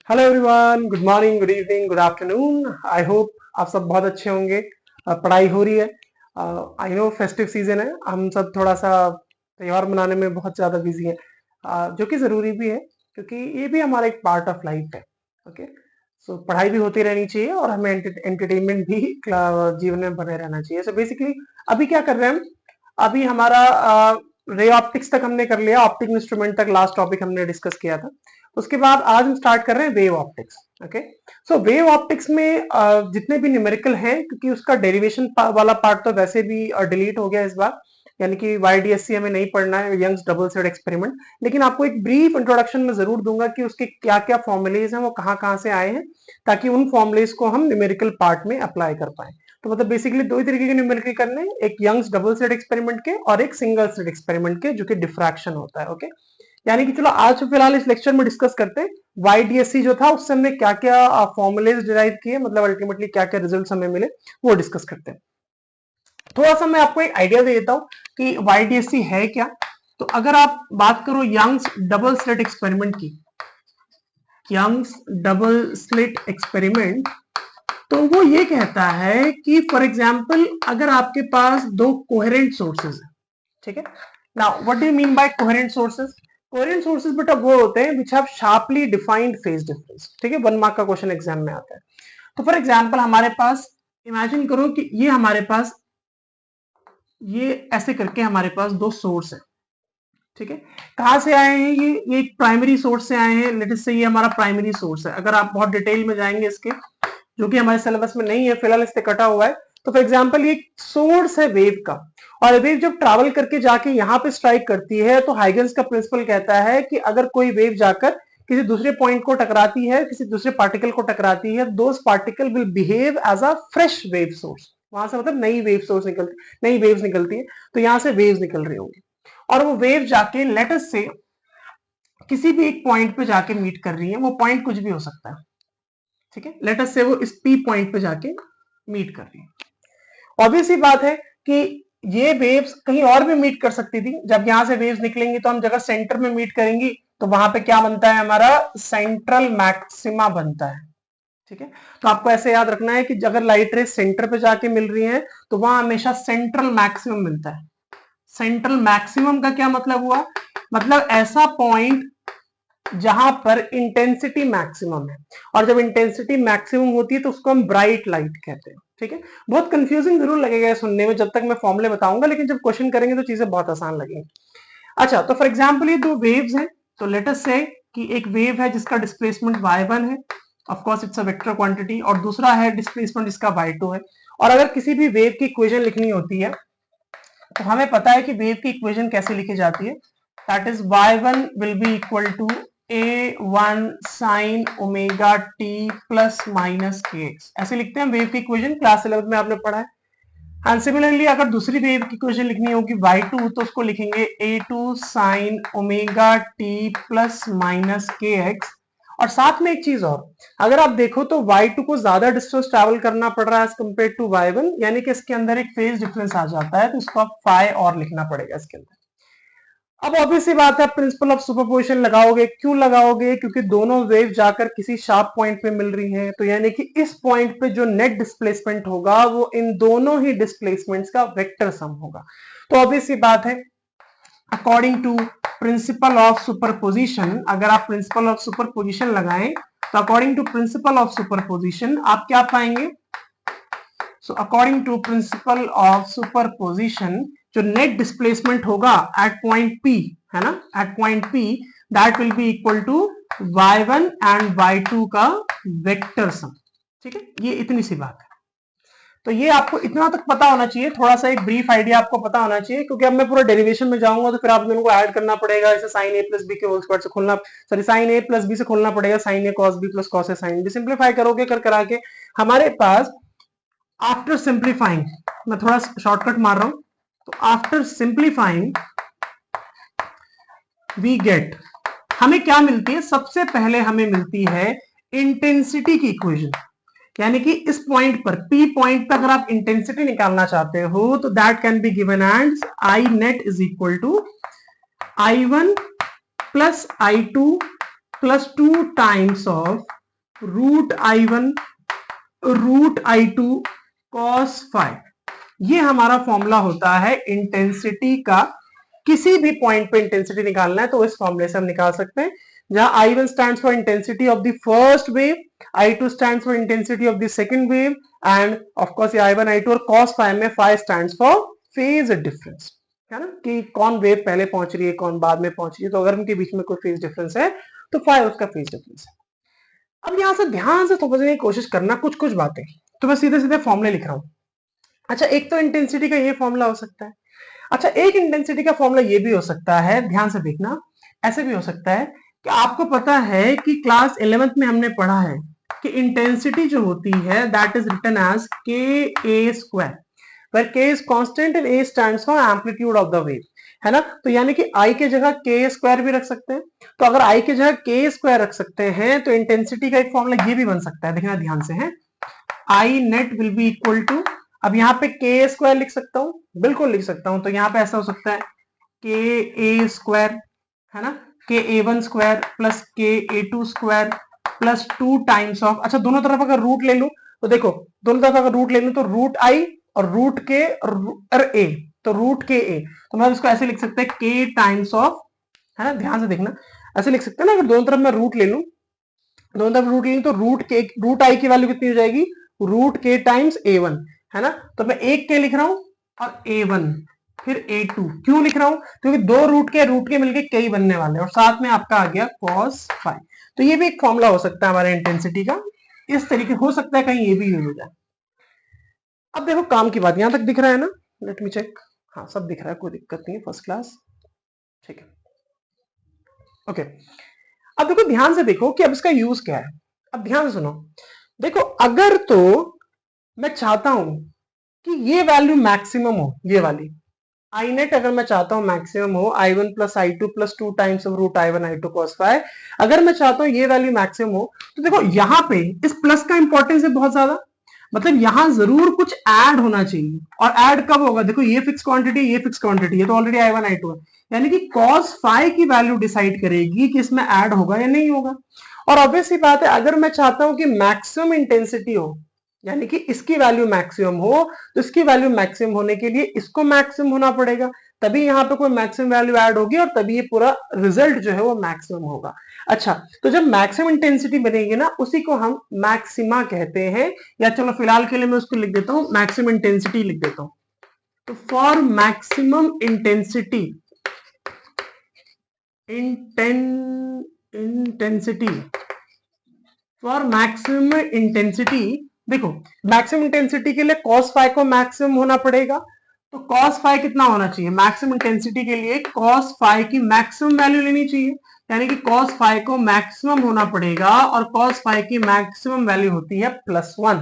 Hello everyone, good morning, good evening, good afternoon. I hope आप सब बहुत अच्छे होंगे। पढ़ाई हो रही है। आई नो फेस्टिव सीजन है, हम सब थोड़ा सा त्योहार मनाने में बहुत ज़्यादा बिजी हैं, जो कि ज़रूरी भी है क्योंकि ये भी हमारा एक पार्ट ऑफ लाइफ है। ओके, सो पढ़ाई भी होती रहनी चाहिए और हमें एंटरटेनमेंट भी जीवन में बने रहना चाहिए। सो बेसिकली अभी क्या कर रहे हैं हम? अभी हमारा रे ऑप्टिक्स तक हमने कर लिया, ऑप्टिक इंस्ट्रूमेंट तक लास्ट टॉपिक हमने डिस्कस किया था। उसके बाद आज हम स्टार्ट कर रहे हैं वेव ऑप्टिक्स। ओके, सो वेव ऑप्टिक्स में जितने भी न्यूमेरिकल हैं, क्योंकि उसका डेरिवेशन वाला पार्ट तो वैसे भी डिलीट हो गया इस बार, यानी कि YDSC हमें नहीं पढ़ना है, यंग्स डबल स्लिट एक्सपेरिमेंट। लेकिन आपको एक ब्रीफ इंट्रोडक्शन में जरूर दूंगा कि उसके क्या क्या फॉर्मुलेज हैं, वो कहाँ कहाँ से आए हैं, ताकि उन फॉर्मुलेज को हम न्यूमेरिकल पार्ट में अप्लाई कर पाए। तो मतलब बेसिकली दो ही तरीके के न्यूमेरिकल करने हैं, एक यंग्स डबल स्लिट एक्सपेरिमेंट के और एक सिंगल स्लिट एक्सपेरिमेंट के, जो कि डिफ्रैक्शन होता है। ओके, यानी कि चलो आज फिलहाल इस लेक्चर में डिस्कस करते हैं YDSC जो था उससे हमने क्या क्या फॉर्मुलेज डिराइव किए, मतलब अल्टीमेटली क्या क्या रिजल्ट्स हमें मिले, वो डिस्कस करते हैं। थोड़ा सा मैं आपको एक आइडिया दे देता हूं कि YDSC है क्या। तो अगर आप बात करो यंग्स डबल स्लिट एक्सपेरिमेंट की, यंग्स डबल स्लिट एक्सपेरिमेंट, तो वो ये कहता है कि फॉर एग्जाम्पल अगर आपके पास दो कोहेरेंट सोर्सेज है, ठीक है। Now what do you mean by coherent sources? Coherent sources बेटा वो होते हैं which have sharply defined phase difference, ठीक है। 1 मार्क का क्वेश्चन एग्जाम में आता है। तो फॉर एग्जाम्पल हमारे पास, इमेजिन करो कि ये हमारे पास, ये ऐसे करके हमारे पास दो सोर्स है, ठीक है। कहां से आए हैं ये एक प्राइमरी सोर्स से आए हैं। लेट अस से ये हमारा प्राइमरी सोर्स है। अगर आप बहुत डिटेल में जाएंगे इसके, जो कि हमारे सिलेबस में नहीं है फिलहाल, इससे कटा हुआ है। तो फॉर एग्जाम्पल ये सोर्स है वेव का, और वेव जब ट्रैवल करके जाके यहाँ पे स्ट्राइक करती है, तो हाइगन्स का प्रिंसिपल कहता है कि अगर कोई वेव जाकर किसी दूसरे पॉइंट को टकराती है, किसी दूसरे पार्टिकल को टकराती है, those particle will behave as a fresh wave source. वहां से मतलब नई वेव सोर्स निकलती, नई वेव्स निकलती है, तो यहाँ से वेव्स निकल रही होंगी, और वो वेव जाके लेट अस से किसी भी एक पॉइंट पे जाके मीट कर रही है। वो पॉइंट कुछ भी हो सकता है, ठीक है। लेट अस से वो इस P पॉइंट पे जाके मीट कर रही है। ऑब्वियस ही बात है कि ये वेव्स कहीं और भी मीट कर सकती थी। जब यहां से वेव्स निकलेंगी तो हम जगह सेंटर में मीट करेंगी, तो वहां पे क्या बनता है, हमारा सेंट्रल मैक्सिमा बनता है, ठीक है। तो आपको ऐसे याद रखना है कि अगर लाइट रेस सेंटर पे जाके मिल रही है, तो वहां हमेशा सेंट्रल मैक्सिमम मिलता है। सेंट्रल मैक्सिमम का क्या मतलब हुआ? मतलब ऐसा पॉइंट जहां पर इंटेंसिटी मैक्सिमम है, और जब इंटेंसिटी मैक्सिमम होती है तो उसको हम ब्राइट लाइट कहते हैं, ठीक है। बहुत कंफ्यूजिंग जरूर लगेगा सुनने में जब तक मैं फॉर्मूले बताऊंगा, लेकिन जब क्वेश्चन करेंगे तो चीजें बहुत आसान लगेंगी। अच्छा, तो फॉर एग्जाम्पल ये दो वेव्स हैं, तो लेट अस से कि एक वेव है जिसका डिस्प्लेसमेंट y1 है, of course it's a vector quantity, और दूसरा है डिस्प्लेसमेंट जिसका y2 है। और अगर किसी भी वेव की इक्वेशन लिखनी होती है, तो हमें पता है कि वेव की इक्वेशन कैसे लिखी जाती है। That is y1 will be equal to a1 sin omega t plus minus kx, ऐसे लिखते हैं वेव की इक्वेशन, क्लास 11 में आपने पढ़ा है। एंड सिमिलरली अगर दूसरी वेव की इक्वेशन लिखनी होगी y2, तो उसको लिखेंगे a2 sin omega t plus minus kx। और साथ में एक चीज और, अगर आप देखो तो y2 को ज्यादा डिस्टेंस ट्रैवल करना पड़ रहा है एज कम्पेयर टू y1, यानी कि इसके अंदर एक फेज डिफरेंस आ जाता है, तो इसको आप फाई और लिखना पड़ेगा इसके अंदर। अब ऑब्वियस सी बात है, प्रिंसिपल ऑफ सुपरपोजिशन लगाओगे। क्यों लगाओगे? क्योंकि दोनों वेव जाकर किसी शार्प पॉइंट पे मिल रही हैं, तो यानी कि इस पॉइंट पे जो नेट डिस्प्लेसमेंट होगा वो इन दोनों ही डिस्प्लेसमेंट्स का वेक्टर सम होगा। तो ऑब्वियस सी बात है, according to principle of superposition, अगर आप प्रिंसिपल ऑफ सुपरपोजिशन लगाएं, तो according to principle of superposition आप क्या पाएंगे? So according to principle of superposition, जो नेट डिस्प्लेसमेंट होगा एट पॉइंट P, है ना, at point P, that will be equal to y1 and y2 का वेक्टर सम, ठीक है। ये इतनी सी बात है। तो ये आपको इतना तक पता होना चाहिए, थोड़ा सा एक ब्रीफ आइडिया आपको पता होना चाहिए, क्योंकि अब मैं पूरा डेरिवेशन में जाऊंगा तो फिर आप लोगों को ऐड करना पड़ेगा, जैसे साइन ए प्लस बी के होल स्क्वायर से खोलना, सॉरी साइन ए प्लस बी से खोलना पड़ेगा, sign A cos B plus cos A sine B. Simplify करोगे कर करा के हमारे पास, आफ्टर सिंप्लीफाइंग, मैं थोड़ा शॉर्टकट मार रहा हूं, तो आफ्टर सिंप्लीफाइंग वी गेट, हमें क्या मिलती है? सबसे पहले हमें मिलती है इंटेंसिटी की इक्वेशन, यानी कि इस पॉइंट पर P पॉइंट पर अगर आप इंटेंसिटी निकालना चाहते हो, तो that can be given as I net is equal to I1 plus I2 plus 2 times of root I1 root I2 cos phi. ये हमारा फॉर्मूला होता है इंटेंसिटी का। किसी भी पॉइंट पे इंटेंसिटी निकालना है तो इस फॉर्मूले से हम निकाल सकते हैं, जहां I1 stands for intensity of the first wave, I2 stands for intensity of the second wave, and of course ये I1 I2 और cos फाई में phi stands for phase difference, है ना, कि कौन वेव पहले पहुंच रही है कौन बाद में पहुंच रही है। तो अगर उनके बीच में कोई फेज डिफरेंस है तो फाई उसका फेज डिफरेंस है। अब यहां से ध्यान से समझने की कोशिश करना कुछ कुछ बातें, तो मैं सीधे सीधे फॉर्मूले लिख रहा हूं। अच्छा, एक तो इंटेंसिटी का ये फॉर्मूला हो सकता है। अच्छा, एक इंटेंसिटी का फॉर्मूला ये भी हो सकता है, ध्यान से देखना, ऐसे भी हो सकता है कि आपको पता है कि क्लास 11th में हमने पढ़ा है कि इंटेंसिटी जो होती है that is written as ka², where k is constant and a stands for amplitude of the wave, है ना। तो यानी कि I के जगह k² भी रख सकते हैं। तो अगर I के जगह k² रख सकते हैं तो इंटेंसिटी का एक फॉर्मूला ये भी बन सकता है, देखना ध्यान से है, I net will be equal to, अब यहाँ पे k² लिख सकता हूं, बिल्कुल लिख सकता हूं। तो यहाँ पे ऐसा हो सकता है ka², है ना, ka1² plus ka2² plus 2 times of, अच्छा दोनों तरफ अगर रूट ले लूं तो देखो, दोनों तरफ अगर रूट ले लूं तो रूट I और रूट के और a, तो रूट के a, तो मैं इसको ऐसे लिख सकते हैं k टाइम्स ऑफ, है ना, ध्यान से देखना, ऐसे लिख सकते हैं ना, अगर दोनों तरफ मैं रूट ले लूं, दोनों तरफ रूट ले लूं तो रूट I की वैल्यू कितनी हो जाएगी, रूट के टाइम्स a1, है ना। तो मैं एक के लिख रहा हूं और a1 फिर a2, क्यों लिख रहा हूं, क्योंकि दो रूट के मिलके कई बनने वाले हैं और साथ में आपका आ गया cos फाई। तो ये भी एक फॉर्मूला हो सकता है हमारे इंटेंसिटी का, इस तरीके हो सकता है कहीं ये भी यूज हो जाए। अब देखो काम की बात, यहां तक दिख रहा है ना, लेट मी चेक, हाँ सब दिख रहा है, कोई दिक्कत नहीं है, फर्स्ट क्लास, ठीक है, ओके। अब देखो ध्यान से देखो कि अब इसका यूज क्या है। अब ध्यान से सुनो, देखो अगर तो मैं चाहता हूं कि ये वैल्यू मैक्सिमम हो, ये वाली I नेट अगर मैं चाहता हूं मैक्सिमम हो, I1 plus I2 plus 2 times of root I1 I2 cos phi, अगर मैं चाहता हूं ये वैल्यू मैक्सिमम हो, तो देखो यहां पे इस प्लस का इंपॉर्टेंस है बहुत ज्यादा, मतलब यहां जरूर कुछ ऐड होना चाहिए। और ऐड कब होगा, देखो ये फिक्स क्वांटिटी, ये फिक्स क्वांटिटी है, तो ऑलरेडी I1 I2 है, यानी कि cos फाई की वैल्यू डिसाइड करेगी कि इसमें ऐड होगा या नहीं होगा। और ऑब्वियस ही बात है, अगर मैं चाहता हूं कि मैक्सिमम इंटेंसिटी हो, यानी कि इसकी वैल्यू मैक्सिमम हो, तो इसकी वैल्यू मैक्सिमम होने के लिए इसको मैक्सिमम होना पड़ेगा, तभी यहां पे कोई मैक्सिमम वैल्यू ऐड होगी और तभी ये पूरा रिजल्ट जो है वो मैक्सिमम होगा। अच्छा, तो जब मैक्सिमम इंटेंसिटी बनेगी ना, उसी को हम मैक्सिमा कहते हैं, या चलो फिलहाल के लिए मैं उसको लिख देता हूं, मैक्सिमम इंटेंसिटी लिख देता हूं। तो for maximum intensity, for maximum intensity, देखो मैक्सिमम इंटेंसिटी के लिए cos फाई को मैक्सिमम होना पड़ेगा, तो cos फाई कितना होना चाहिए, मैक्सिमम इंटेंसिटी के लिए cos फाई की मैक्सिमम वैल्यू लेनी चाहिए, यानी कि cos फाई को मैक्सिमम होना पड़ेगा, और cos फाई की मैक्सिमम वैल्यू होती है +1,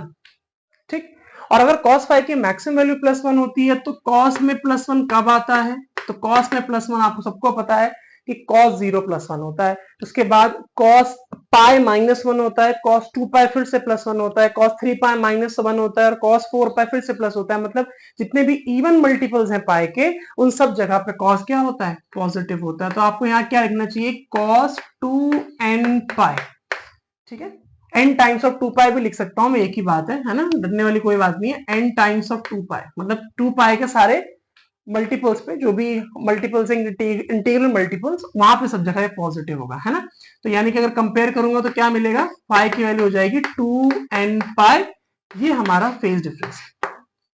ठीक। और अगर cos फाई की मैक्सिमम वैल्यू +1 होती है तो cos में +1 कब आता है, तो cos में +1 आपको सबको पता है कि cos 0 +1 होता है, उसके बाद cos पाई -1 होता है, cos 2 पाई फिर से +1 होता है, cos 3 पाई -1 होता है, और cos 4 पाई फिर से प्लस होता है। मतलब जितने भी इवन मल्टीपल्स हैं पाई के, उन सब जगह पे cos क्या होता है, पॉजिटिव होता है। तो आपको यहाँ क्या लिखना चाहिए, cos 2n पाई, ठीक है, n टाइम्स ऑफ 2 पाई भी लिख सकता हूं मैं, एक ही बात है ना, डरने वाली कोई बात नहीं है। n टाइम्स ऑफ 2 पाई मतलब 2 पाई के सारे मल्टीपल्स पे, जो भी मल्टीपल्स इंटीग्रल मल्टीपल्स, वहां पे सब जगह पॉजिटिव होगा, है ना। तो यानी कि अगर कंपेयर करूंगा तो क्या मिलेगा, पाई की वैल्यू हो जाएगी 2n पाई, ये हमारा फेज डिफरेंस है,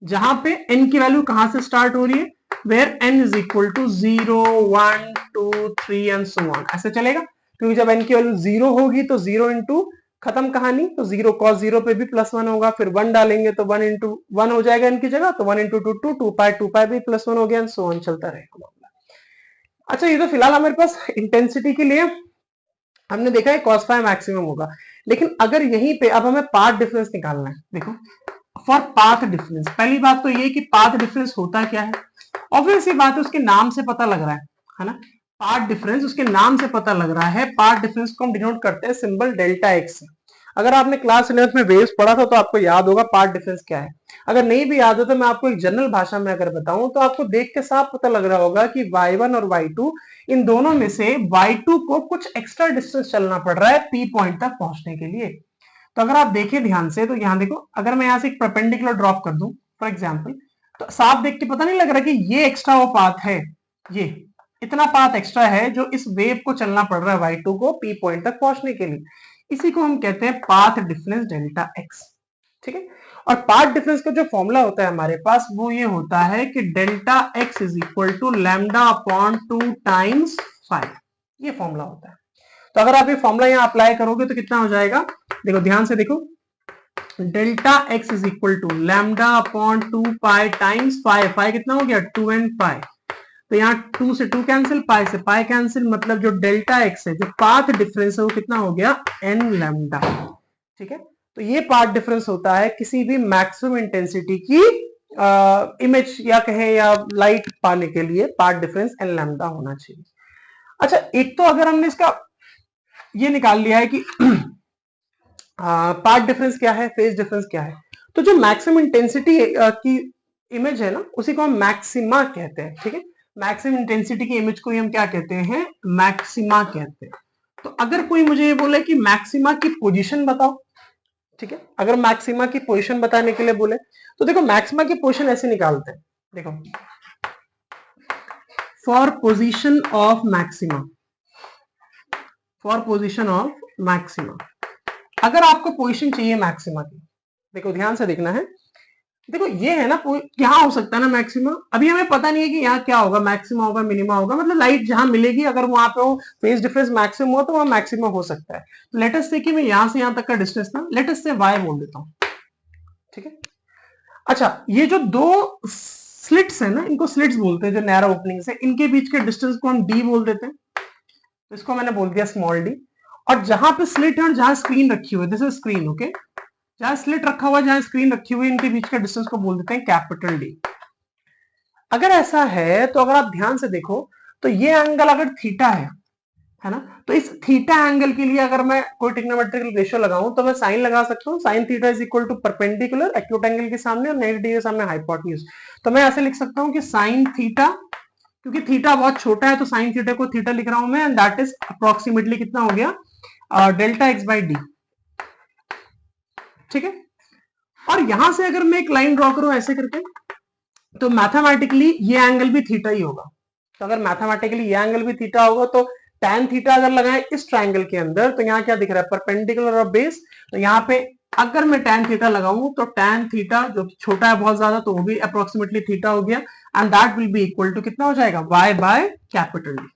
जहां पे n की वैल्यू कहां से स्टार्ट हो रही है, where n is equal to 0 1 2 3 and so on, ऐसे चलेगा, क्योंकि जब n की वैल्यू 0 होगी तो 0 इंटू खत्म कहानी, तो 0 cos 0 पे भी +1 होगा, फिर 1 डालेंगे तो 1 इंटू 1 हो जाएगा इनकी जगह, तो 1 इंटू 2 2 पाई भी +1 हो गया, सो ऑन चलता रहेगा मामला। अच्छा, ये तो फिलहाल हमारे पास इंटेंसिटी के लिए हमने देखा है cos फाई मैक्सिमम होगा, लेकिन अगर यहीं पे अब हमें पाथ डिफरेंस निकालना है, देखो फॉर पाथ डिफरेंस, पहली बात तो ये कि पाथ डिफरेंस होता क्या है, ऑब्वियस सी बात है, उसके नाम से पता लग रहा है ना, पाथ डिफरेंस उसके नाम से पता लग रहा है। पाथ डिफरेंस को हम डिनोट करते हैं सिंबल डेल्टा एक्स से। अगर आपने क्लास 11th में वेव्स पढ़ा था तो आपको याद होगा पार्ट डिफरेंस क्या है। अगर नहीं भी याद हो तो मैं आपको एक जनरल भाषा में अगर बताऊं तो आपको देख के साफ पता लग रहा होगा कि y1 और y2 इन दोनों में से y2 को कुछ एक्स्ट्रा डिस्टेंस चलना पड़ रहा है p पॉइंट तक पहुंचने के लिए। तो अगर आप देखिए ध्यान से तो यहाँ देखो, अगर मैं यहाँ से एक परपेंडिकुलर ड्रॉप कर दूं फॉर एग्जाम्पल, तो साफ देख के पता नहीं लग रहा कि ये एक्स्ट्रा वो पाथ है, ये इतना पाथ एक्स्ट्रा है जो इस वेव को चलना पड़ रहा है y2 को p पॉइंट तक पहुंचने के लिए। इसी को हम कहते हैं पाथ डिफरेंस डेल्टा x। ठीक है, और पाथ डिफरेंस का जो फॉर्मूला होता है हमारे पास वो ये होता है कि delta x is equal to lambda upon 2 times 5, ये फॉर्मूला होता है। तो अगर आप ये फॉर्मूला यहाँ अप्लाई करोगे तो कितना हो जाएगा, देखो ध्यान से देखो, delta x is equal to lambda upon 2 pi times 5, pi कितना हो गया 2 and पाई, तो यहाँ 2 से 2 कैंसिल, पाई से पाई कैंसिल, मतलब जो डेल्टा x है, जो पाथ डिफरेंस है वो कितना हो गया n लैम्डा। ठीक है, तो ये पाथ डिफरेंस होता है किसी भी मैक्सिमम इंटेंसिटी की इमेज या कहे या लाइट पाने के लिए पाथ डिफरेंस n लैम्डा होना चाहिए। अच्छा, एक तो अगर हमने इसका ये निकाल लिया है कि पाथ डिफरेंस क्या है, फेज डिफरेंस क्या है, तो जो मैक्सिमम इंटेंसिटी की इमेज है ना उसी को हम मैक्सिमा कहते हैं। ठीक है, मैक्सिमम इंटेंसिटी की इमेज को हम क्या कहते हैं, मैक्सिमा कहते हैं। तो अगर कोई मुझे ये बोले कि मैक्सिमा की पोजीशन बताओ, ठीक है, अगर मैक्सिमा की पोजीशन बताने के लिए बोले तो देखो मैक्सिमा की पोजीशन ऐसे निकालते हैं, देखो for position of maxima, for position of maxima, अगर आपको पोजीशन चाहिए मैक्सिमा की, देखो ध्यान से देखना है, देखो ये है ना यहाँ हो सकता है ना मैक्सिमा, अभी हमें पता नहीं है कि यहाँ क्या होगा, मैक्सिमा होगा मिनिमा होगा, मतलब लाइट जहां मिलेगी अगर वहां पे वो फेज डिफरेंस मैक्सिमम हो तो वहां मैक्सिमा हो सकता है। तो लेट अस से कि मैं यहाँ से यहाँ तक का डिस्टेंस ना लेट अस से y बोल देता हूँ। ठीक है, अच्छा ये जो दो स्लिट्स है ना इनको स्लिट्स बोलते हैं, जो नैरो ओपनिंग है इनके बीच के डिस्टेंस को हम d बोल देते हैं, तो इसको मैंने बोल दिया स्मॉल d। और जहां पे स्लिट है और जहां स्क्रीन रखी हुई है, दिस इज स्क्रीन, ओके, जहां स्लिट रखा हुआ जहां स्क्रीन रखी हुई इनके बीच का डिस्टेंस को बोल देते हैं कैपिटल डी। अगर ऐसा है तो अगर आप ध्यान से देखो तो ये एंगल अगर थीटा है ना, तो इस थीटा एंगल के लिए अगर मैं कोई ट्रिग्नोमेट्रिकल रेशियो लगाऊं तो मैं साइन लगा सकता हूं, sine theta is equal to perpendicular acute angle के सामने और 90 डिग्री के सामने हाइपोटेन्यूज। तो मैं ऐसे लिख सकता हूं कि साइन थीटा, क्योंकि थीटा बहुत छोटा है तो साइन थीटा को थीटा लिख रहा हूं मैं, एंड दैट इज अप्रोक्सीमेटली कितना हो गया डेल्टा एक्स बाई डी। ठीक है, और यहां से अगर मैं एक लाइन ड्रॉ करूं ऐसे करके तो मैथमेटिकली ये एंगल भी थीटा ही होगा। तो अगर मैथमेटिकली ये एंगल भी थीटा होगा तो tan थीटा अगर लगाएं इस ट्रायंगल के अंदर तो यहाँ क्या दिख रहा है, परपेंडिकुलर और बेस, तो यहाँ पे अगर मैं tan थीटा लगाऊं तो tan थीटा जो छोटा है बहुत ज्यादा तो वो भी अप्रोक्सीमेटली थीटा हो गया, and that will be equal to कितना हो जाएगा y बाय कैपिटल डी।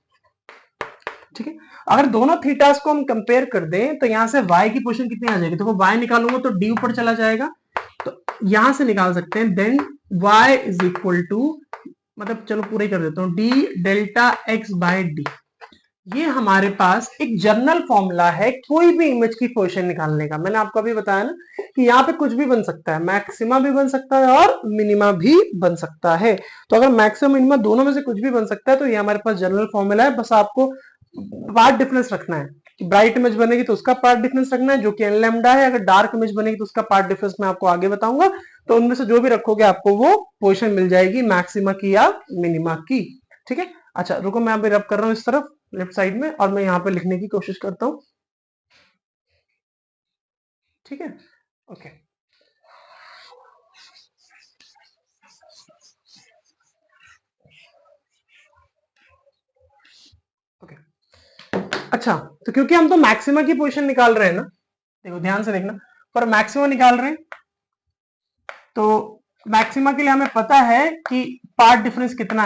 ठीक है, अगर दोनों थीटास को हम कंपेयर कर दें तो यहाँ से y की पोजीशन कितनी आ जाएगी, देखो y निकालूंगा तो d ऊपर चला जाएगा, तो यहां से निकाल सकते हैं then y is equal to, मतलब चलो पूरे कर देता हूं, d delta x by D. ये हमारे पास एक जनरल फॉर्मूला है कोई भी इमेज की पोजीशन निकालने का। मैंने आपको अभी बताया ना कि यहाँ पे कुछ भी बन सकता है, मैक्सिमा भी बन सकता है और मिनिमा भी बन सकता है। तो अगर मैक्सिमम मिनिमा दोनों में से कुछ भी बन सकता है तो ये हमारे पास जनरल फॉर्मूला है। बस आपको पार्ट डिफरेंस रखना है कि ब्राइट इमेज बनेगी तो उसका पार्ट डिफरेंस रखना है जो कि n लैम्डा है, अगर डार्क इमेज बनेगी तो उसका पार्ट डिफरेंस मैं आपको आगे बताऊंगा। तो उनमें से जो भी रखोगे आपको वो पोजीशन मिल जाएगी मैक्सिमा की या मिनिमा की। ठीक है, अच्छा रुको मैं अभी रब कर रहा हूँ इस तरफ लेफ्ट साइड में और मैं यहाँ पे लिखने की कोशिश करता हूँ। ठीक है, ओके, ओके, अच्छा तो क्योंकि हम तो मैक्सिमा की पोजीशन निकाल रहे हैं ना, देखो ध्यान से देखना, पर मैक्सिमा निकाल रहे हैं तो मैक्सिमा के लिए हमें पता है कि पार्ट डिफरेंस कितना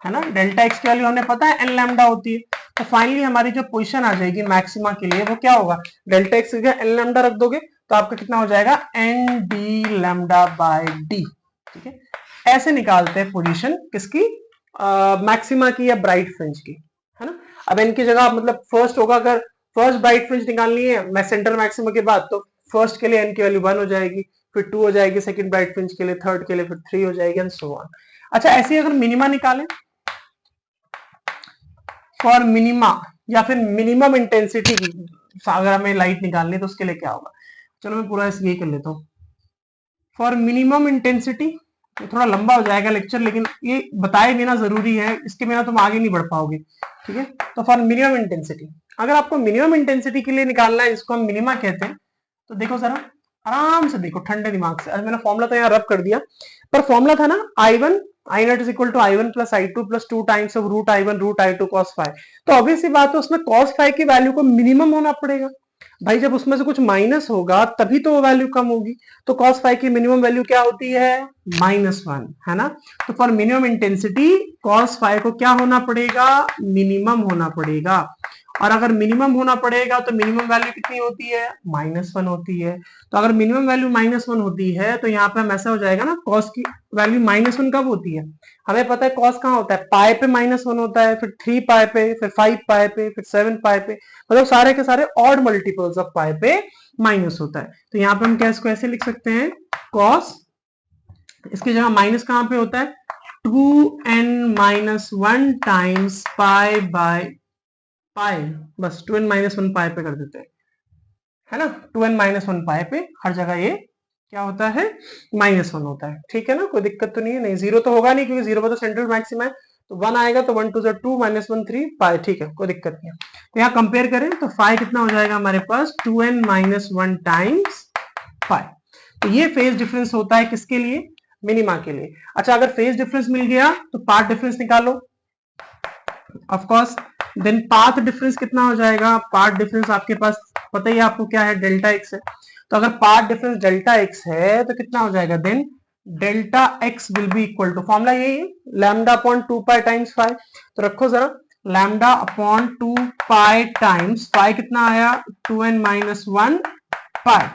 है ना, डेल्टा एक्स की वैल्यू हमें पता है n लैम्डा होती है, तो फाइनली हमारी जो पोजीशन आ जाएगी मैक्सिमा के लिए वो क्या होगा, डेल्टा एक्स की n लैम्डा रख दोगे तो आपका कितना हो जाएगा n d lambda by d। ठीक है, ऐसे निकालते हैं पोजीशन किसकी, मैक्सिमा की या ब्राइट फ्रिंज की, है ना। अब n की जगह मतलब फर्स्ट होगा, अगर फर्स्ट ब्राइट फ्रिंज निकालनी है मैं सेंटर मैक्सिमा के बाद तो फर्स्ट के लिए n की वैल्यू 1 हो जाएगी, फिर 2 हो जाएगी सेकंड ब्राइट फ्रिंज के लिए, थर्ड के लिए फिर 3 हो जाएगी एंड सो ऑन। अच्छा ऐसे अगर मिनिमा निकालें, फॉर मिनिमा या फिर मिनिमम इंटेंसिटी की, अगर हमें लाइट निकालनी है तो उसके लिए क्या होगा। चलो मैं पूरा यही कर लेता हूँ। फॉर मिनिमम इंटेंसिटी, थोड़ा लंबा हो जाएगा लेक्चर, लेकिन ये बताए बिना जरूरी है, इसके बिना तुम आगे नहीं बढ़ पाओगे, ठीक है। तो फॉर मिनिमम इंटेंसिटी, अगर आपको मिनिमम इंटेंसिटी के लिए निकालना है, जिसको हम मिनिमा कहते हैं, तो देखो जरा आराम से देखो ठंडे दिमाग से। आज मैंने फॉर्मूला तो यहाँ रब कर दिया, पर फॉर्मूला था ना I1 I not is equal to I1 plus I2 plus 2 times of root I1 root I2 cos five. तो ऑब्वियस सी बात है उसमें cos फाइव की वैल्यू को मिनिमम होना पड़ेगा भाई, जब उसमें से कुछ माइनस होगा तभी तो वो वैल्यू कम होगी। तो cos फाइव की मिनिमम वैल्यू क्या होती है, -1, है ना। तो for minimum intensity cos five को क्या होना पड़ेगा, मिनिमम होना पड़ेगा। और अगर मिनिमम होना पड़ेगा तो मिनिमम वैल्यू कितनी होती है, -1 होती है। तो अगर मिनिमम वैल्यू -1 होती है तो यहाँ पे हम ऐसा हो जाएगा ना, कॉस की वैल्यू -1 कब होती है, हमें पता है कॉस कहाँ होता है, पाई पे -1 होता है, फिर 3 पाई पे, फिर 5 पाई पे, फिर 7 पाई पे, मतलब सारे के सारे ऑड मल्टीपल्स ऑफ पाई पे माइनस होता है। तो यहाँ पे हम क्या इसको ऐसे लिख सकते हैं, कॉस, इसकी जगह माइनस कहाँ पे होता है, 2n-1 times pi by pi, बस 2n-1 पाई पे कर देते हैं, है ना। 2n-1 पाई पे हर जगह ये क्या होता है, -1 होता है, ठीक है ना, कोई दिक्कत तो नहीं है। नहीं, जीरो तो होगा नहीं क्योंकि जीरो पर तो सेंट्रल मैक्सिमा है, तो 1 आएगा तो 1 2 2 -1 3 पाई, ठीक है, कोई दिक्कत नहीं है। तो यहाँ कंपेयर करें तो फाई कितना हो जाएगा हमारे पास, 2n-1 टाइम्स पाई। तो ये फेज डिफरेंस होता है किसके लिए, मिनिमा के लिए। अच्छा, अगर फेज डिफरेंस मिल गया तो पाथ डिफरेंस निकालो, of course. Then path difference कितना हो जाएगा, पाथ डिफरेंस आपके पास पता ही आपको क्या है, डेल्टा एक्स है। तो अगर पाथ डिफरेंस डेल्टा एक्स है तो कितना हो जाएगा, then delta X will be equal to, formula यही है, lambda upon 2 pi times five. तो रखो जरा, lambda upon 2 pi times five कितना आया, 2n-1 पाई।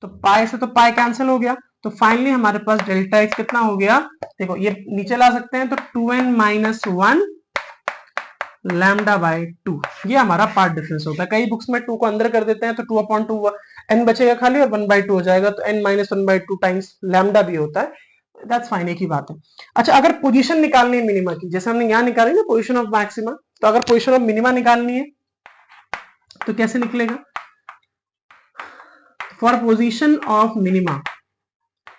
तो पाई से तो पाई कैंसिल हो गया, तो फाइनली हमारे पास डेल्टा एक्स कितना हो गया, देखो ये नीचे ला सकते हैं, तो 2n-1 लैम्डा बाय 2, ये हमारा पार्ट डिफरेंस होता है। कई बुक्स में 2 को अंदर कर देते हैं तो 2/2 n बचेगा खाली और 1/2 हो जाएगा, तो n-1/2 टाइम्स लैम्डा भी होता है, दैट्स फाइन, एक ही बात है। अच्छा, अगर पोजीशन निकालनी है मिनिमा की, जैसे हमने यहाँ निकाली ना पोजीशन ऑफ मैक्सिमा, तो अगर पोजीशन ऑफ मिनिमा निकालनी है तो कैसे निकलेगा, फॉर पोजीशन ऑफ मिनिमा,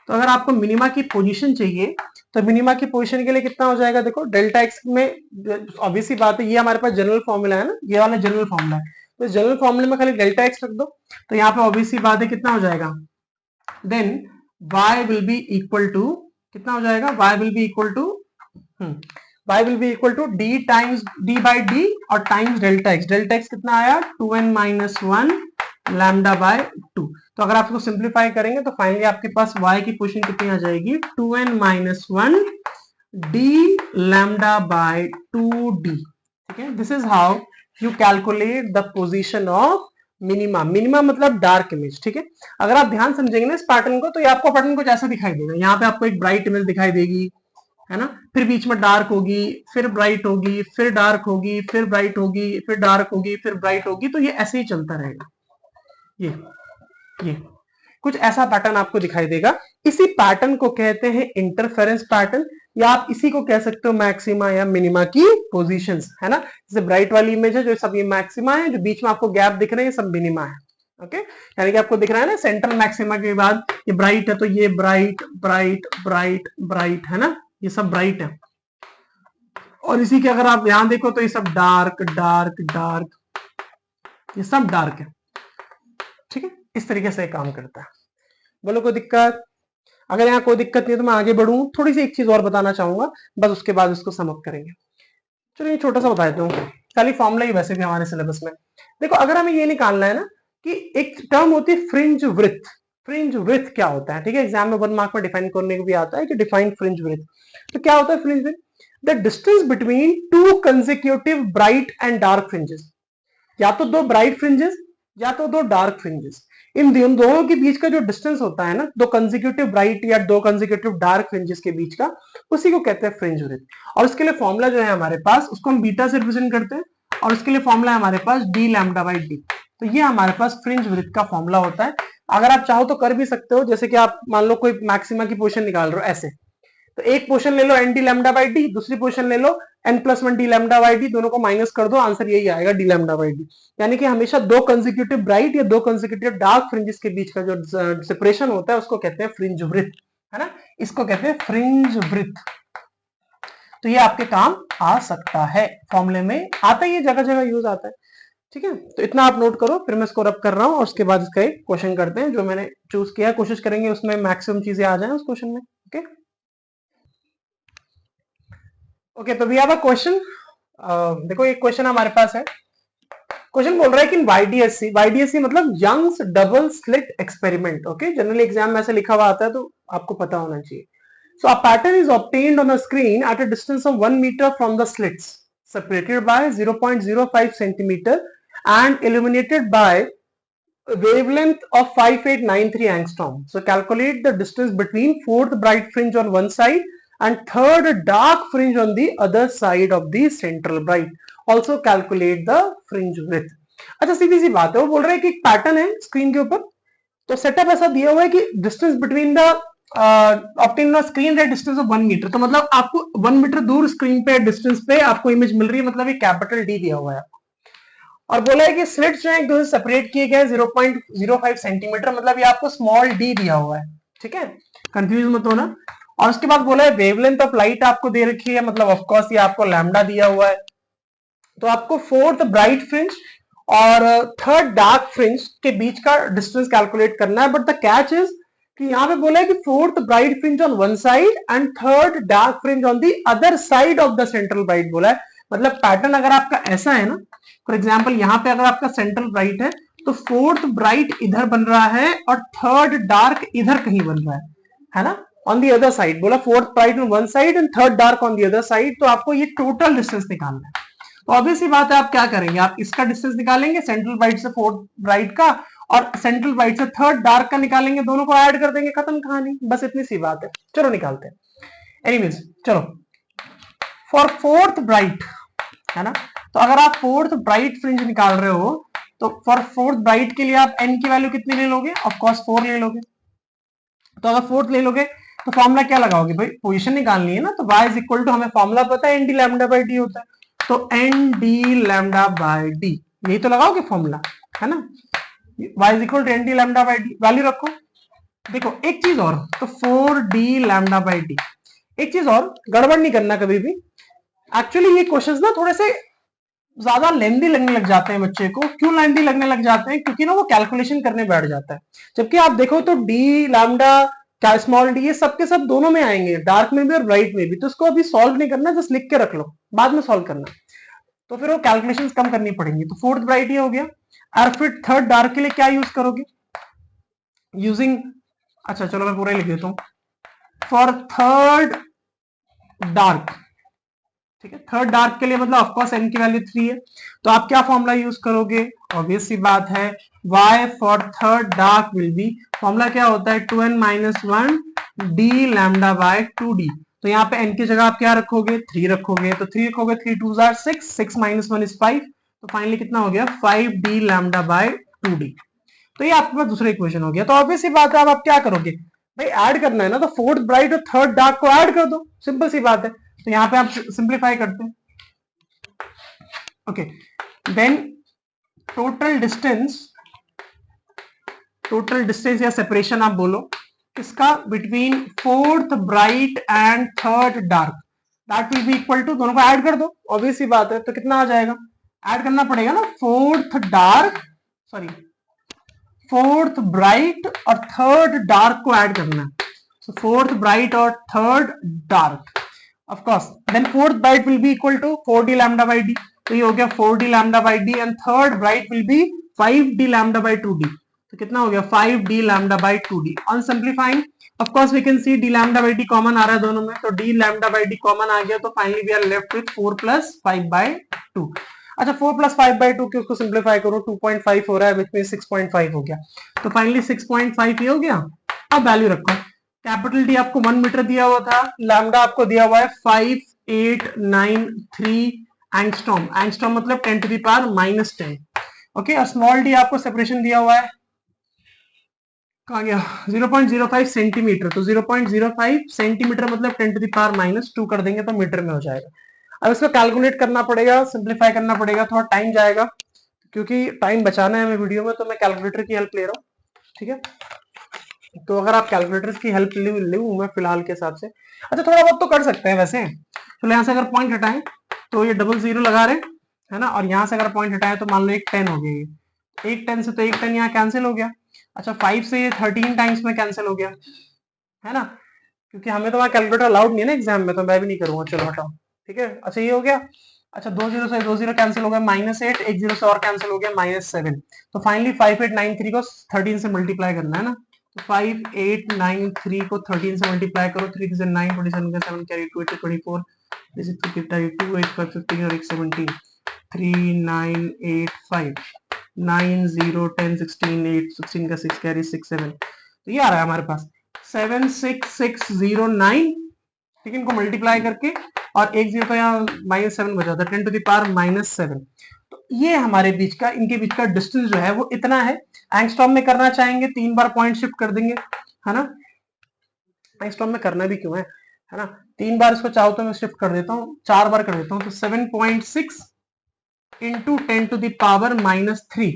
तो अगर आपको मिनिमा की पोजीशन चाहिए तो मिनिमा की पोजीशन के लिए कितना हो जाएगा, देखो डेल्टा एक्स में ऑब्वियस सी बात है, ये हमारे पास जनरल फॉर्मूला है ना, ये वाला जनरल फॉर्मूला है, तो जनरल फॉर्मूले में खाली डेल्टा एक्स रख दो, तो यहाँ पे ऑब्वियस सी बात है कितना हो जाएगा, then y will be equal to, कितना हो जाएगा, y will be equal to y will be equal to d times d by d और times delta X. Delta X कितना आया, 2n-1 लैम्डा बाय 2। तो अगर आप इसको सिंप्लीफाई करेंगे तो फाइनली आपके पास y की पोजीशन कितनी आ जाएगी, 2n-1 d lambda by 2d, ठीक है। This is how you calculate the position of minima. Minima मतलब डार्क इमेज, ठीक है। अगर आप ध्यान समझेंगे ना इस पैटर्न को, तो ये आपको पैटर्न कुछ ऐसा दिखाई देगा, यहाँ पे आपको एक ब्राइट इमेज दिखाई देगी, है ना, फिर बीच में डार्क होगी, फिर ब्राइट होगी, फिर डार्क होगी, फिर ब्राइट होगी, फिर डार्क होगी, फिर ब्राइट होगी, तो ये ऐसे ही चलता रहेगा। ये कुछ ऐसा पैटर्न आपको दिखाई देगा। इसी पैटर्न को कहते हैं इंटरफेरेंस पैटर्न, या आप इसी को कह सकते हो मैक्सिमा या मिनिमा की पोजीशंस, है ना। जैसे ब्राइट वाली इमेज है जो सब ये मैक्सिमा है, जो बीच में आपको गैप दिख रहे हैं ये सब मिनिमा है, ओके। यानी कि आपको दिख रहा है ना सेंट्रल मैक्सिमा के बाद ये ब्राइट है, तो ये ब्राइट ब्राइट ब्राइट ब्राइट, है ना, ये सब ब्राइट है। और इसी के अगर आप यहां देखो तो ये सब डार्क डार्क डार्क, ये सब डार्क है, ठीक है। इस तरीके से काम करता है। बोलो कोई दिक्कत, अगर यहाँ कोई दिक्कत नहीं है तो मैं आगे बढ़ूं, थोड़ी सी एक चीज और बताना चाहूंगा, बस उसके बाद इसको सम अप करेंगे। चलो ये छोटा सा बता देता हूँ, खाली फॉर्मूला ही वैसे भी हमारे सिलेबस में। देखो अगर हमें ये निकालना है ना कि एक टर्म होती है फ्रिंज विड्थ, फ्रिंज विड्थ क्या होता है, ठीक है, एग्जाम में 1 मार्क में डिफाइन करने को भी आता है कि डिफाइन फ्रिंज विड्थ। तो क्या होता है fringe width, the distance between 2 consecutive bright and dark fringes, या तो 2 ब्राइट फ्रिंजेस या तो 2 डार्क फ्रिंजेस, इन दोनों के बीच का जो डिस्टेंस होता है ना, 2 कंसेक्यूटिव ब्राइट या 2 कंसेक्यूटिव डार्क फ्रिंजेस के बीच का, उसी को कहते हैं फ्रिंज विड्थ। और उसके लिए फॉर्मूला जो है हमारे पास, उसको हम बीटा से रिप्रेजेंट करते हैं, और उसके लिए फॉर्मूला है हमारे पास d लैम्डा बाई d। तो ये हमारे पास फ्रिंज विड्थ का फॉर्मूला होता है। अगर आप चाहो तो कर भी सकते हो, जैसे कि आप मान लो कोई मैक्सिमा की पोजीशन निकाल रहे हो ऐसे, तो एक पोर्शन ले लो n D lambda by d, दूसरी पोर्शन ले लो n plus one d lambda by d, दोनों को माइनस कर दो, आंसर यही आएगा डी लैम्डा बाई डी। यानी कि हमेशा दो कंसेक्यूटिव ब्राइट या दो कंसेक्यूटिव डार्क फ्रिंजेस के बीच का जो सेपरेशन होता है उसको कहते हैं फ्रिंज वृत्त, है ना, इसको कहते हैं फ्रिंज वृत्त। तो ये आपके काम आ सकता है, फॉर्मूले में आता है, ये जगह जगह यूज आता है, ठीक है। तो इतना आप नोट करो, फिर मैं इसको रब कर रहा हूं और उसके बाद इसका एक क्वेश्चन करते हैं जो मैंने चूज किया, कोशिश करेंगे उसमें मैक्सिमम चीजें आ जाएं उस क्वेश्चन में। ओके ओके, तो वी हैव अ क्वेश्चन। देखो एक क्वेश्चन हमारे पास है, क्वेश्चन बोल रहा है कि वाईडीएससी मतलब Young's double slit experiment. Okay, generally exam में ऐसे लिखा हुआ आता है तो आपको पता होना चाहिए। So a pattern is obtained on a screen at a distance of 1 meter from the slits, separated by 0.05 centimeter and illuminated by a wavelength of 5893 angstrom. So calculate the distance between fourth bright fringe on one side and third dark fringe on the other side of the central bright. Also calculate the fringe width. अच्छा, सीधी सी बात है, वो बोल रहे हैं कि एक pattern है स्क्रीन के ऊपर, तो सेटअप ऐसा दिया हुआ है कि distance between the obtain screen at distance of 1 metre, तो मतलब आपको 1 मीटर दूर स्क्रीन पे डिस्टेंस पे आपको इमेज मिल रही है, मतलब ये कैपिटल डी दिया हुआ है और बोला है कि स्लिट्स जो है एक दूसरे सेपरेट किए गए 0.05 सेंटीमीटर, मतलब ये आपको स्मॉल डी दिया हुआ है, ठीक है, कंफ्यूज मत होना। और उसके बाद बोला है वेवलेंथ ऑफ लाइट आपको दे रखी है, मतलब ऑफ कोर्स ये आपको लैम्डा दिया हुआ है। तो आपको फोर्थ ब्राइट फ्रिंज और थर्ड डार्क फ्रिंज के बीच का डिस्टेंस कैलकुलेट करना है, बट द कैच इज कि यहाँ पे बोला है कि fourth bright fringe on one side and third dark fringe on the other side of the central bright बोला है। मतलब पैटर्न अगर आपका ऐसा है ना, फॉर एग्जांपल यहाँ पे अगर आपका सेंट्रल ब्राइट है तो फोर्थ ब्राइट इधर बन रहा है और थर्ड डार्क इधर कहीं बन रहा है ना, ऑन दी अदर साइड। बोला fourth bright on one side and third dark on the other side, तो आपको ये टोटल डिस्टेंस निकालना है। तो ऑब्वियसली बात है, आप क्या करेंगे, आप इसका डिस्टेंस निकालेंगे सेंट्रल ब्राइट से फोर्थ ब्राइट का, और सेंट्रल ब्राइट से थर्ड डार्क का निकालेंगे, दोनों को ऐड कर देंगे, खत्म कहानी, बस इतनी सी बात है। चलो निकालते हैं। एनीवेज चलो, फॉर फोर्थ ब्राइट, है ना, तो अगर आप फोर्थ ब्राइट फ्रिंज निकाल रहे हो तो फॉर फोर्थ ब्राइट के लिए आप एन की वैल्यू कितनी ले लोगे, ऑफ कोर्स 4 ले लोगे। तो अगर फोर्थ ले लोगे तो फॉर्मूला क्या लगाओगे भाई, पोजीशन निकालनी है ना, तो y इज इक्वल टू, हमें फॉर्मूला पता है N D lambda by D होता है, तो N D lambda by D, यही तो लगाओगे फॉर्मूला, है ना, y is equal to N D lambda by D, value रखो। देखो एक चीज और, तो 4d लैम्डा बाई डी, एक चीज और, गड़बड़ नहीं करना कभी भी। एक्चुअली ये क्वेश्चंस ना थोड़े से ज्यादा लेंदी लगने लग जाते हैं बच्चे को। क्यों लेंदी लगने लग जाते हैं, क्योंकि ना वो कैलकुलेशन करने बैठ जाता है। जबकि आप देखो तो डी लैम्डा क्या स्मॉल डी, ये सबके सब दोनों में आएंगे, डार्क में भी और ब्राइट में भी, तो इसको अभी सॉल्व नहीं करना, जस्ट लिख के रख लो, बाद में सॉल्व करना, तो फिर वो कैलकुलेशंस कम करनी पड़ेंगी। तो फोर्थ ब्राइट ये हो गया, और फिर थर्ड डार्क के लिए क्या यूज करोगे, यूजिंग, अच्छा चलो मैं पूरा ही लिख देता हूं, फॉर थर्ड डार्क, ठीक है, थर्ड डार्क के लिए मतलब ऑफकोर्स एन की वैल्यू 3 है, तो आप क्या फॉर्मूला यूज करोगे, ऑब्वियस सी बात है, y for third dark will be, formula क्या होता है 2n minus 1 D lambda by 2d। तो यहाँ पे n की जगह आप क्या रखोगे, 3 रखोगे, तो 3 रखोगे, 3 2 आर 6, 6 माइनस 1 इज 5, तो फाइनली कितना हो गया 5d लैम्डा बाय 2d। तो ये आपके पास दूसरा इक्वेशन हो गया। तो ऑब्वियस सी बात है, अब आप क्या करोगे भाई, ऐड करना है ना, तो फोर्थ ब्राइट और थर्ड डार्क को ऐड कर दो, सिंपल सी बात है। तो यहाँ पे आप सिंप्लीफाई करते हैं, ओके, देन टोटल डिस्टेंस या सेपरेशन आप बोलो किसका, between fourth bright and third dark, that will be equal to, दोनों को ऐड कर दो, ऑब्वियस सी बात है, तो कितना आ जाएगा, ऐड करना पड़ेगा ना, फोर्थ ब्राइट और थर्ड डार्क को ऐड करना है, so फोर्थ ब्राइट और third dark, of course then fourth bright will be equal to 4d lambda by d, तो ये हो गया 4d lambda by d, and third bright will be 5d lambda by 2d, तो कितना हो गया 5d lambda by 2d। on simplifying of course we can see d lambda by d common आ रहा है दोनों में, तो d lambda by d common आ गया, तो finally we are left with 4 plus 5 by 2। अच्छा 4 plus 5 by 2 की उसको सिंप्लीफाई करो, 2.5 हो रहा है, विच में 6.5 हो गया, तो फाइनली 6.5 ये हो गया। अब वैल्यू रखो, कैपिटल डी आपको 1 मीटर दिया हुआ था, लैम्डा आपको दिया हुआ है 5893 एंगस्ट्रॉम, एंगस्ट्रॉम मतलब 10 टू द पावर -10, ओके, और स्मॉल डी आपको सेपरेशन दिया हुआ है कहाँ गया, 0.05 सेंटीमीटर। तो 0.05 सेंटीमीटर मतलब 10⁻⁻² कर देंगे तो मीटर में हो जाएगा। अब इसको कैलकुलेट करना पड़ेगा, सिंप्लीफाई करना पड़ेगा, थोड़ा टाइम जाएगा क्योंकि टाइम बचाना है हमें वीडियो में, तो मैं कैलकुलेटर की हेल्प ले रहा हूँ। ठीक है, तो अगर आप कैलकुलेटर की हेल्प लूँ मैं फिलहाल के हिसाब से, अच्छा थोड़ा बहुत तो कर सकते हैं वैसे। चलो यहाँ से अगर पॉइंट हटाएं तो ये डबल जीरो लगा रहे है ना, और यहाँ से अगर पॉइंट हटाएं तो मान लो एक 10 हो गया, ये एक 10 से तो एक 10 यहाँ कैंसिल हो गया। अच्छा 5 से ये 13 टाइम्स में कैंसिल हो गया है ना, क्योंकि हमें तो वहाँ कैलकुलेटर अलाउड नहीं है ना एग्जाम में, तो मैं भी नहीं करूंगा। चलो हटाओ, ठीक है। अच्छा ये हो गया। अच्छा 2 जीरो से 2 जीरो कैंसिल हो गया, -8, एक जीरो से और कैंसिल हो गया, -7। तो फाइनली 5893 को 13 से मल्टीप्लाई करना है ना, तो 5893 को 13 से मल्टीप्लाई करो, 3 से 9, 27 का 7 कैरी 2 8 24, this is 2 8 5 15 और 1 17, 3 9 8 5 9 0 10 16 8 16 का 6 कैरी 6 7, तो ये आ रहा है हमारे पास 76609। ठीक है, इनको मल्टीप्लाई करके और एक जीरो तो यहाँ -7 बचा था, 10⁻⁻7। तो ये हमारे बीच का, इनके बीच का डिस्टेंस जो है वो इतना है। एंगस्ट्रॉम में करना चाहेंगे 3 बार पॉइंट शिफ्ट कर देंगे, है ना। एंगस्ट्रॉम में करना भी क्यों है ना, 3 बार इसको चाहो तो मैं शिफ्ट कर देता हूँ, 4 बार कर देता हूँ, तो 7.6 इंटू 10⁻⁻3,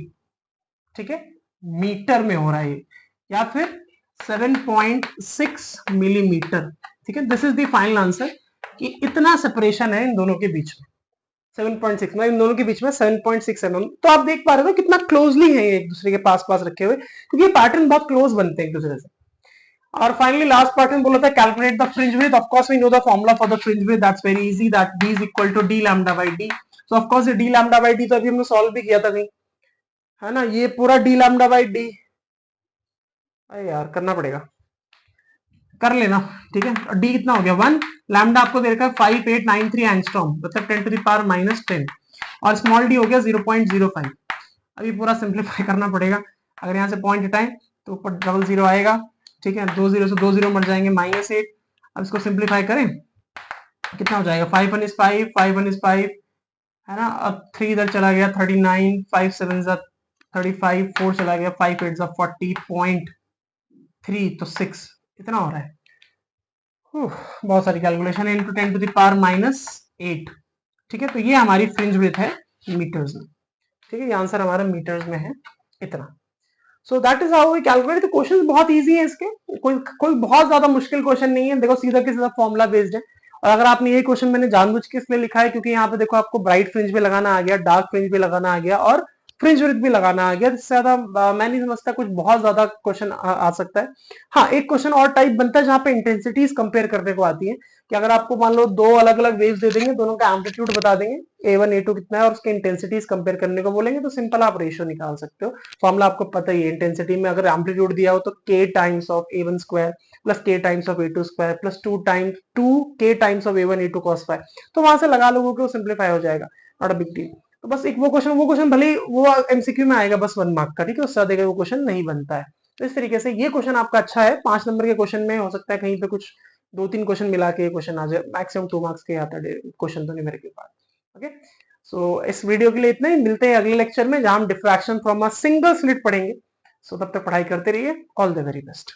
ठीक है, मीटर में हो रहा है, या फिर 7.6 मिलीमीटर। ठीक है, this is the final answer कि इतना सेपरेशन है इन दोनों के बीच में, 7.6 में, इन दोनों के बीच में 7.6 mm। तो आप देख पा रहे हो कितना क्लोजली है एक दूसरे के पास पास रखे हुए, क्योंकि ये पैटर्न बहुत क्लोज बनते हैं एक दूसरे से। और फाइनली लास्ट पैटर्न बोला था calculate the fringe width. Of course we know the formula for the fringe width, that's very easy, that d is equal to d lambda by d। So of course ये d lambda by d तो अभी हमने solve भी किया था कहीं, है ना, ये पूरा d lambda by d, अरे यार करना पड़ेगा, कर लेना। ठीक है, और डी कितना हो गया 1, लैम्डा आपको दे रखा है 5893 एंगस्ट्रॉम, मतलब 10⁻⁻10, और स्मॉल डी हो गया 0.05। अभी पूरा सिंप्लीफाई करना पड़ेगा। अगर यहाँ से पॉइंट हटाएं तो ऊपर डबल जीरो आएगा। ठीक है, 2 जीरो से 2 जीरो मर जाएंगे, -8। अब इसको सिंप्लीफाई करें कितना हो जाएगा, 5 1 is 5, 5 1 is 5, है ना। अब 3 इधर चला गया 39, 5 7 35, 4 चला गया, 5 8 40.3, तो 6 इतना हो रहा है। बहुत सारी कैलकुलेशन है, इंटू 10⁻⁻8। ठीक है, तो ये हमारी फ्रिंज विड्थ है मीटर्स में। ठीक है, ये आंसर हमारा मीटर्स में है इतना। So that is how we calculate. तो क्वेश्चन बहुत इजी है इसके, कोई बहुत ज्यादा मुश्किल क्वेश्चन नहीं है। देखो सीधा के सीधा फॉर्मुला बेस्ड है। और अगर आपने ये क्वेश्चन मैंने जानबूझ के इसलिए लिखा है क्योंकि यहाँ पे देखो आपको ब्राइट फ्रिंज भी लगाना आ गया, डार्क फ्रिंज भी लगाना आ गया, और फ्रिंज विड्थ भी लगाना आ गया। इससे ज्यादा मैं नहीं समझता कुछ बहुत ज्यादा क्वेश्चन आ सकता है। हाँ, एक क्वेश्चन और टाइप बनता है जहाँ पे इंटेंसिटीज कंपेयर करने को आती है, कि अगर आपको मान लो दो अलग अलग वेव्स दे देंगे, दोनों का एम्पलीट्यूड बता देंगे A1 A2 कितना है, और उसके इंटेंसिटीज कंपेयर करने को बोलेंगे, तो सिंपल आप रेशियो निकाल सकते हो। फॉर्मूला आपको पता ही है, इंटेंसिटी में अगर एम्पलीट्यूड दिया हो तो k times of A1 square plus k times of A2 square plus 2k times of A1 A2 cos phi. तो वहां से लगा लोगों को सिंप्लीफाई हो जाएगा, नॉट अ बिग डील। तो बस एक वो क्वेश्चन भले वो एमसीक्यू में आएगा बस 1 मार्क का, ठीक है, उससे ज्यादा वो क्वेश्चन नहीं बनता है। तो इस तरीके से ये क्वेश्चन आपका अच्छा है। 5 नंबर के क्वेश्चन में हो सकता है कहीं पे कुछ 2-3 क्वेश्चन मिला के क्वेश्चन आ जाए, मैक्सिमम 2 मार्क्स के आता है क्वेश्चन तो न्यूमेरिकल पार्ट। ओके, सो इस वीडियो के लिए इतना ही, मिलते हैं अगले लेक्चर में जहां हम diffraction from a single slit पढ़ेंगे। सो तब तक पढ़ाई करते रहिए, ऑल द वेरी बेस्ट।